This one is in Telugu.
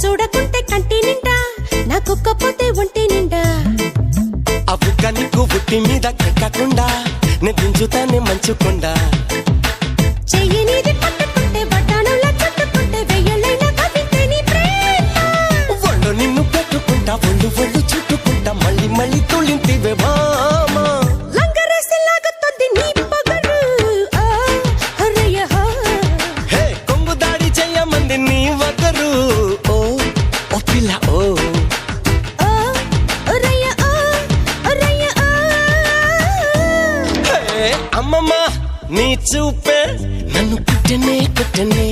చూడకుంటే కంటి నిండా నాకొక్కపోతే ఒంటి నిండా అబుక్క నీకు బుట్టి మీద కెక్కకుండా నే దించుతానే మంచుకుండా చెయ్యి నీది పట్టుకుంటే బట్టానులా చుట్టుకుంటే వెయ్యలైనా కవితే నీ ప్రేమ ఒళ్ళు నిన్ను పెట్టుకుంటా ఒళ్ళు ఒళ్ళు చుట్టుకుంటా మళ్ళీ మళ్ళీ తుళ్ళింటివే మామా లంగరేసి లాగుతుంది నీ పొగరు ఓ హరయ్య హో హే కొంగు దాడి చెయ్యమంది నీ వగరు ఓ ఓ పిల్ల ఓ ఓ హరయ్య ఓ హరయ్య ఓ హే అమ్మమ్మ నీ చూపే నన్ను కుట్టనే కుట్టనే